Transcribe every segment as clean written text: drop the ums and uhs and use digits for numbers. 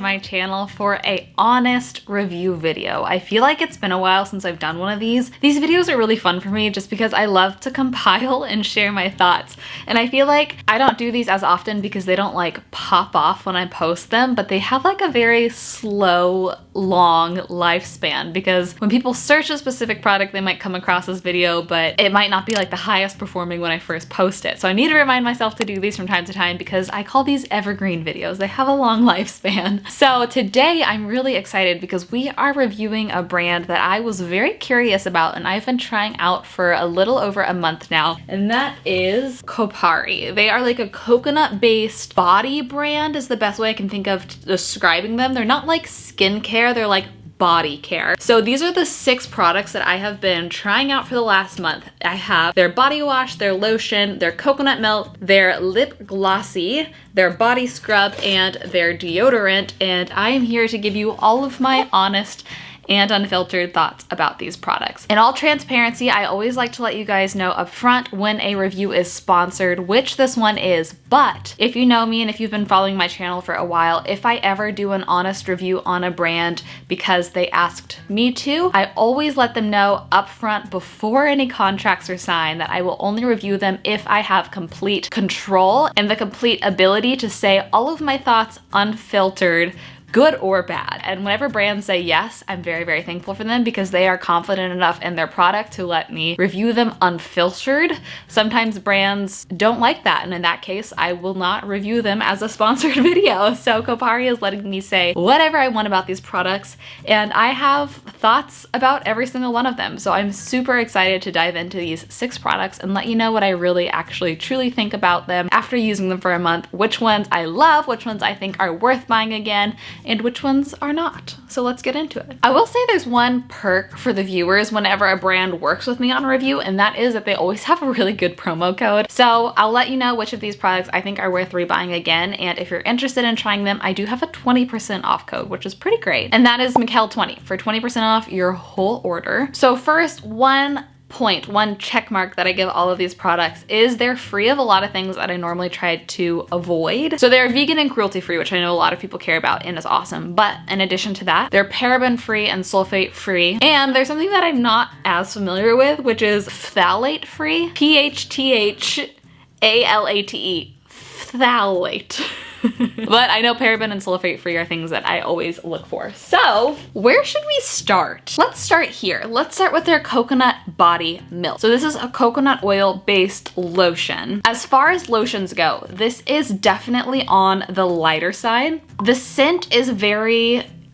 my channel for a honest review video. I feel like it's been a while since I've done one of these. These videos are really fun for me just because I love to compile and share my thoughts. And I feel like I don't do these as often because they don't like pop off when I post them, but they have like a very slow, long lifespan because when people search a specific product, they might come across this video, but it might not be like the highest performing when I first post it. So I need to remind myself to do these from time to time because I call these evergreen videos. They have a long lifespan. So today I'm really excited because we are reviewing a brand that I was very curious about and I've been trying out for a little over a month now, and that is Kopari. They are like a coconut-based body brand is the best way I can think of describing them. They're not like skincare, they're like body care. So these are the 6 products that I have been trying out for the last month. I have their body wash, their lotion, their coconut milk, their lip glossy, their body scrub, and their deodorant. And I am here to give you all of my honest and unfiltered thoughts about these products. In all transparency, I always like to let you guys know up front when a review is sponsored, which this one is, but if you know me and if you've been following my channel for a while, if I ever do an honest review on a brand because they asked me to, I always let them know up front before any contracts are signed that I will only review them if I have complete control and the complete ability to say all of my thoughts unfiltered, good or bad. And whenever brands say yes, I'm very, very thankful for them because they are confident enough in their product to let me review them unfiltered. Sometimes brands don't like that, and in that case, I will not review them as a sponsored video. So Kopari is letting me say whatever I want about these products, and I have thoughts about every single one of them. So I'm super excited to dive into these 6 products and let you know what I really actually truly think about them after using them for a month, which ones I love, which ones I think are worth buying again, and which ones are not. So let's get into it. I will say there's one perk for the viewers whenever a brand works with me on a review, and that is that they always have a really good promo code. So I'll let you know which of these products I think are worth rebuying again, and if you're interested in trying them, I do have a 20% off code, which is pretty great, and that is Michelle20 for 20% off your whole order. So first, one check mark that I give all of these products is they're free of a lot of things that I normally try to avoid. So they're vegan and cruelty free, which I know a lot of people care about and is awesome. But in addition to that, they're paraben free and sulfate free. And there's something that I'm not as familiar with, which is phthalate free. PHTHALATE. Phthalate. But I know paraben and sulfate free are things that I always look for. So where should we start? Let's start here. Let's start with their coconut body milk. So this is a coconut oil based lotion. As far as lotions go, this is definitely on the lighter side. The scent is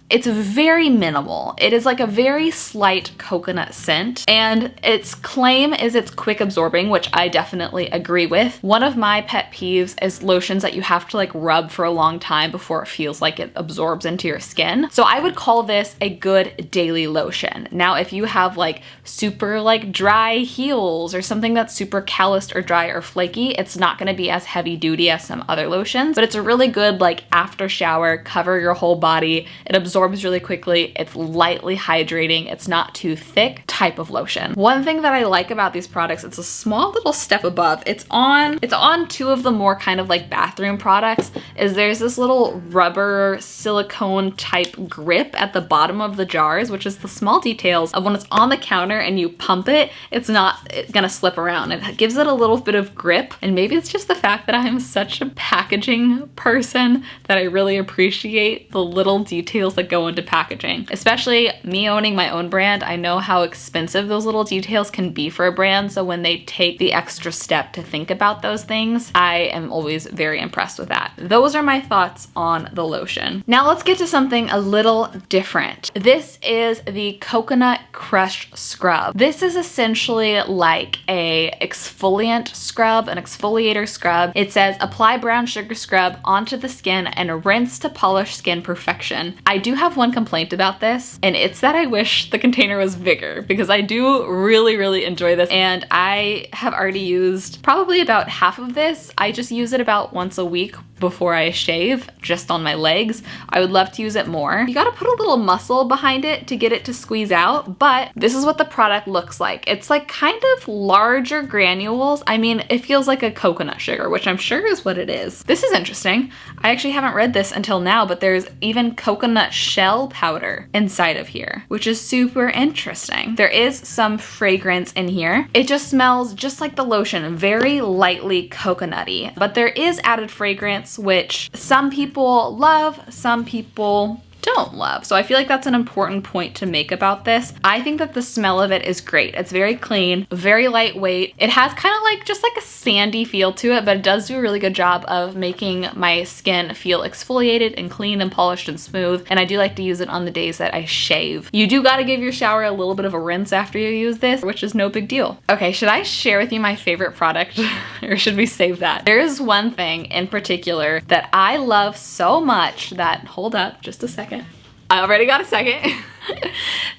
it's very minimal. It is like a very slight coconut scent, and its claim is it's quick absorbing, which I definitely agree with. One of my pet peeves is lotions that you have to like rub for a long time before it feels like it absorbs into your skin. So I would call this a good daily lotion. Now, if you have like super like dry heels or something that's super calloused or dry or flaky, it's not gonna be as heavy duty as some other lotions, but it's a really good like after shower, cover your whole body. It absorbs really quickly, it's lightly hydrating, it's not too thick type of lotion. One thing that I like about these products, it's a small little step above. It's on 2 of the more kind of like bathroom products, is there's this little rubber silicone type grip at the bottom of the jars, which is the small details of when it's on the counter and you pump it, it's not gonna slip around. It gives it a little bit of grip, and maybe it's just the fact that I'm such a packaging person that I really appreciate the little details that go into packaging. Especially me owning my own brand, I know how expensive those little details can be for a brand, so when they take the extra step to think about those things, I am always very impressed with that. Those are my thoughts on the lotion. Now let's get to something a little different. This is the Coconut Crush Scrub. This is essentially like a exfoliant scrub, an exfoliator scrub. It says apply brown sugar scrub onto the skin and rinse to polish skin perfection. I do have one complaint about this, and it's that I wish the container was bigger because I do really, really enjoy this, and I have already used probably about half of this. I just use it about once a week before I shave, just on my legs. I would love to use it more. You gotta put a little muscle behind it to get it to squeeze out, but this is what the product looks like. It's like kind of larger granules. I mean, it feels like a coconut sugar, which I'm sure is what it is. This is interesting. I actually haven't read this until now, but there's even coconut shell powder inside of here, which is super interesting. There is some fragrance in here. It just smells just like the lotion, very lightly coconutty, but there is added fragrance, which some people love, some people don't love. So I feel like that's an important point to make about this. I think that the smell of it is great. It's very clean, very lightweight. It has kind of like just like a sandy feel to it, but it does do a really good job of making my skin feel exfoliated and clean and polished and smooth. And I do like to use it on the days that I shave. You do got to give your shower a little bit of a rinse after you use this, which is no big deal. Okay, should I share with you my favorite product or should we save that? There is one thing in particular that I love so much that, hold up just a second. I already got a second.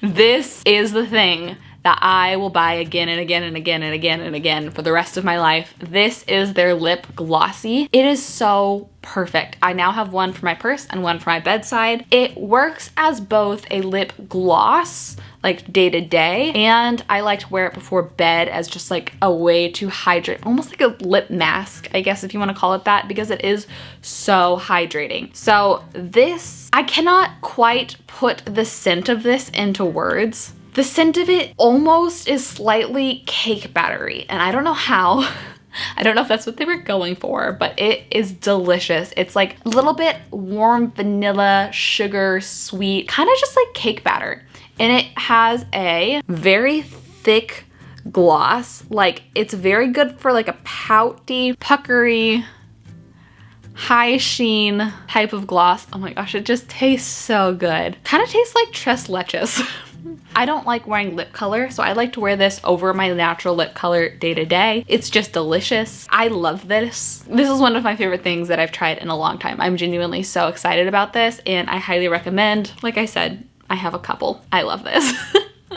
This is the thing that I will buy again and again and again and again and again for the rest of my life. This is their lip glossy. It is so perfect. I now have one for my purse and one for my bedside. It works as both a lip gloss, like day to day, and I like to wear it before bed as just like a way to hydrate, almost like a lip mask, I guess if you want to call it that, because it is so hydrating. So this, I cannot quite put the scent of this into words. The scent of it almost is slightly cake battery, and I don't know how. I don't know if that's what they were going for, but it is delicious. It's like a little bit warm vanilla, sugar, sweet, kind of just like cake batter. And it has a very thick gloss. Like, it's very good for like a pouty, puckery, high sheen type of gloss. Oh my gosh, it just tastes so good. Kind of tastes like tres leches. I don't like wearing lip color, so I like to wear this over my natural lip color day to day. It's just delicious. I love this. This is one of my favorite things that I've tried in a long time. I'm genuinely so excited about this, and I highly recommend. Like I said, I have a couple. I love this.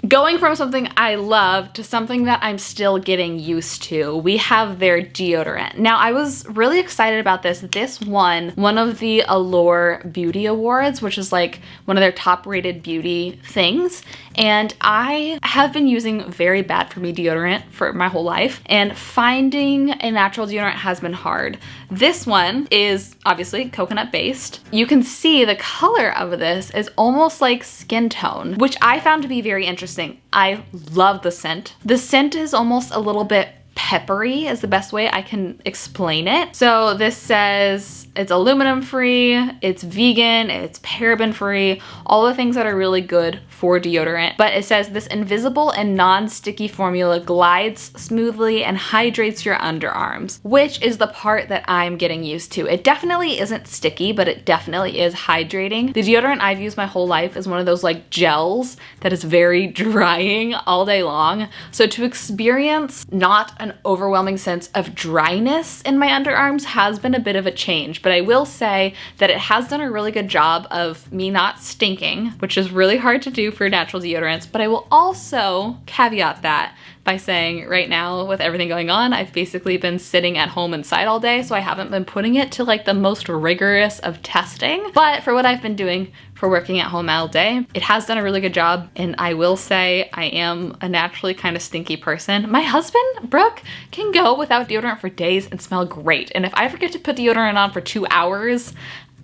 Going from something I love to something that I'm still getting used to, we have their deodorant. Now, I was really excited about this. This won one of the Allure Beauty Awards, which is like one of their top rated beauty things. And I have been using very bad for me deodorant for my whole life, and finding a natural deodorant has been hard. This one is obviously coconut based. You can see the color of this is almost like skin tone, which I found to be very interesting. I love the scent. The scent is almost a little bit peppery is the best way I can explain it. So this says it's aluminum free, it's vegan, it's paraben free, all the things that are really good for deodorant. But it says this invisible and non-sticky formula glides smoothly and hydrates your underarms, which is the part that I'm getting used to. It definitely isn't sticky, but it definitely is hydrating. The deodorant I've used my whole life is one of those like gels that is very drying all day long. So to experience not an overwhelming sense of dryness in my underarms has been a bit of a change, but I will say that it has done a really good job of me not stinking, which is really hard to do for natural deodorants. But I will also caveat that by saying right now, with everything going on, I've basically been sitting at home inside all day, so I haven't been putting it to like the most rigorous of testing. But for what I've been doing for working at home all day, it has done a really good job. And I will say I am a naturally kind of stinky person. My husband, Brook, can go without deodorant for days and smell great. And if I forget to put deodorant on for 2 hours,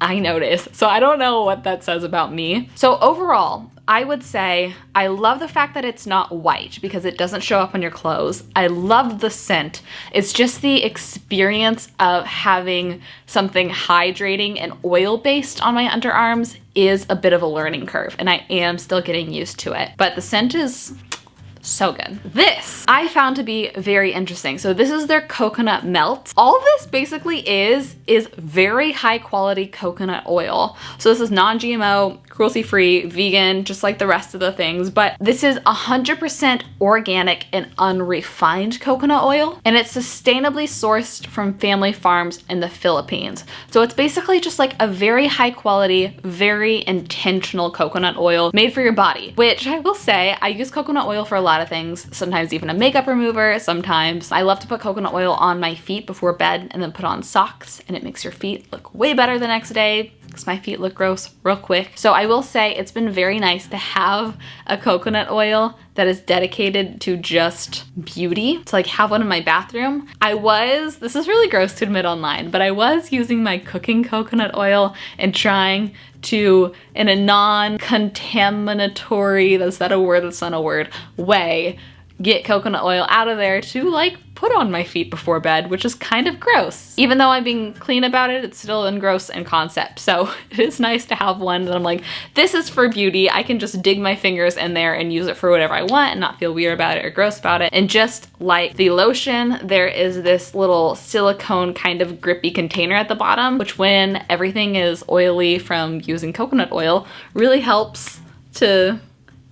I notice. So I don't know what that says about me. So overall, I would say I love the fact that it's not white because it doesn't show up on your clothes. I love the scent. It's just the experience of having something hydrating and oil-based on my underarms is a bit of a learning curve, and I am still getting used to it. But the scent is so good. This I found to be very interesting. So this is their coconut melt. All this basically is very high quality coconut oil. So this is non-GMO, cruelty-free, vegan, just like the rest of the things, but this is 100% organic and unrefined coconut oil, and it's sustainably sourced from family farms in the Philippines. So it's basically just like a very high quality, very intentional coconut oil made for your body, which I will say, I use coconut oil for a lot of things, sometimes even a makeup remover, sometimes I love to put coconut oil on my feet before bed and then put on socks, and it makes your feet look way better the next day because my feet look gross real quick. So I will say it's been very nice to have a coconut oil that is dedicated to just beauty, to like have one in my bathroom. This is really gross to admit online, but I was using my cooking coconut oil and trying to, in a non-contaminatory, that's not a word, that's not a word, way, get coconut oil out of there to like put on my feet before bed, which is kind of gross. Even though I'm being clean about it, it's still gross in concept. So it is nice to have one that I'm like, this is for beauty. I can just dig my fingers in there and use it for whatever I want and not feel weird about it or gross about it. And just like the lotion, there is this little silicone kind of grippy container at the bottom, which when everything is oily from using coconut oil, really helps to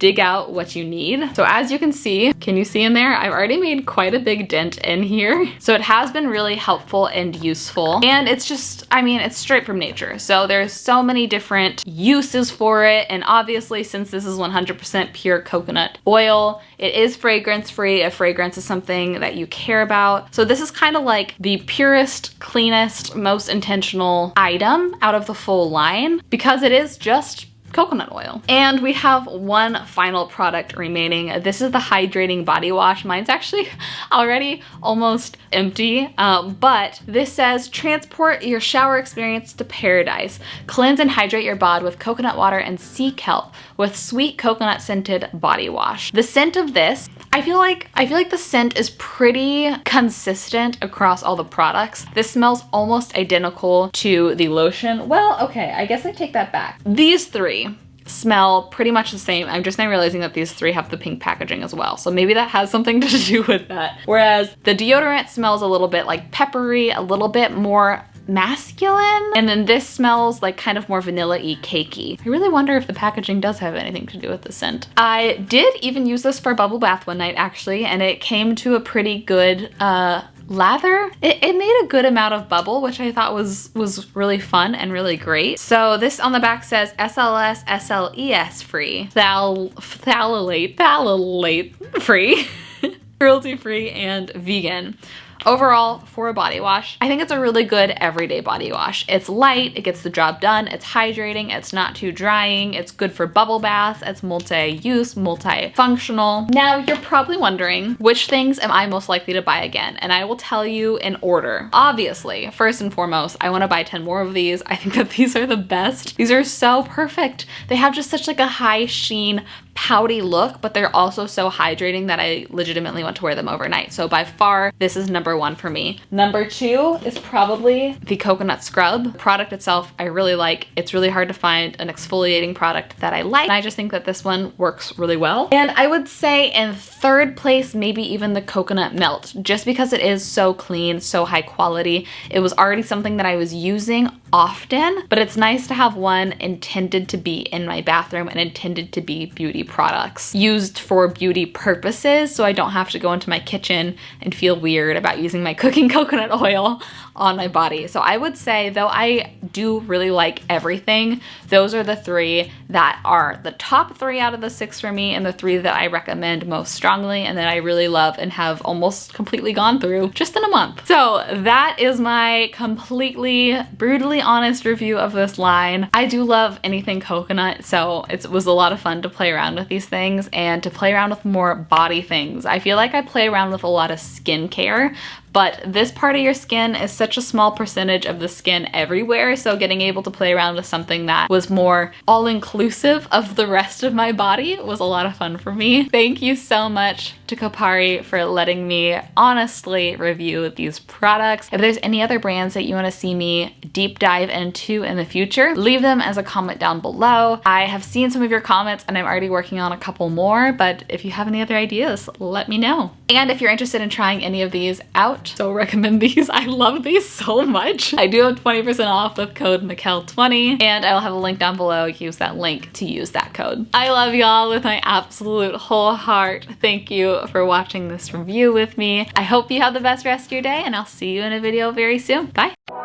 dig out what you need. So as you can see in there, I've already made quite a big dent in here. So it has been really helpful and useful. And it's just, I mean, it's straight from nature. So there's so many different uses for it. And obviously, since this is 100% pure coconut oil, it is fragrance free. A fragrance is something that you care about. So this is kind of like the purest, cleanest, most intentional item out of the full line because it is just coconut oil. And we have one final product remaining. This is the Hydrating body wash. Mine's actually already almost empty, but this says, transport your shower experience to paradise. Cleanse and hydrate your bod with coconut water and sea kelp with sweet coconut scented body wash. The scent of this, I feel like the scent is pretty consistent across all the products. This smells almost identical to the lotion. Well, okay, I guess I take that back. These three smell pretty much the same. I'm just now realizing that these three have the pink packaging as well. So maybe that has something to do with that. Whereas the deodorant smells a little bit like peppery, a little bit more masculine. And then this smells like kind of more vanilla-y, cakey. I really wonder if the packaging does have anything to do with the scent. I did even use this for a bubble bath one night actually, and it came to a pretty good lather. It made a good amount of bubble, which I thought was really fun and really great. So this on the back says SLS, SLES free, phthalate free, cruelty free, and vegan. Overall, for a body wash, I think it's a really good everyday body wash. It's light, it gets the job done, it's hydrating, it's not too drying, it's good for bubble baths, it's multi-use, multi-functional. Now, you're probably wondering, which things am I most likely to buy again? And I will tell you in order. Obviously, first and foremost, I want to buy 10 more of these. I think that these are the best. These are so perfect. They have just such like a high sheen, pouty look, but they're also so hydrating that I legitimately want to wear them overnight. So by far, this is number one for me. Number two is probably the coconut scrub. The product itself, I really like. It's really hard to find an exfoliating product that I like. And I just think that this one works really well. And I would say in third place, maybe even the coconut melt, just because it is so clean, so high quality. It was already something that I was using often, but it's nice to have one intended to be in my bathroom and intended to be beauty products used for beauty purposes, so I don't have to go into my kitchen and feel weird about using my cooking coconut oil on my body. So I would say, though I do really like everything, those are the three that are the top three out of the 6 for me, and the 3 that I recommend most strongly and that I really love and have almost completely gone through just in a month. So that is my completely brutally honest review of this line. I do love anything coconut, so it was a lot of fun to play around with these things and to play around with more body things. I feel like I play around with a lot of skincare, but this part of your skin is such a small percentage of the skin everywhere, so getting able to play around with something that was more all-inclusive of the rest of my body was a lot of fun for me. Thank you so much to Kopari for letting me honestly review these products. If there's any other brands that you want to see me deep dive into in the future, leave them as a comment down below. I have seen some of your comments and I'm already working on a couple more, but if you have any other ideas, let me know. And if you're interested in trying any of these out, much. So recommend these. I love these so much. I do have 20% off with code Michelle20, and I will have a link down below. Use that link to use that code. I love y'all with my absolute whole heart. Thank you for watching this review with me. I hope you have the best rest of your day, and I'll see you in a video very soon. Bye.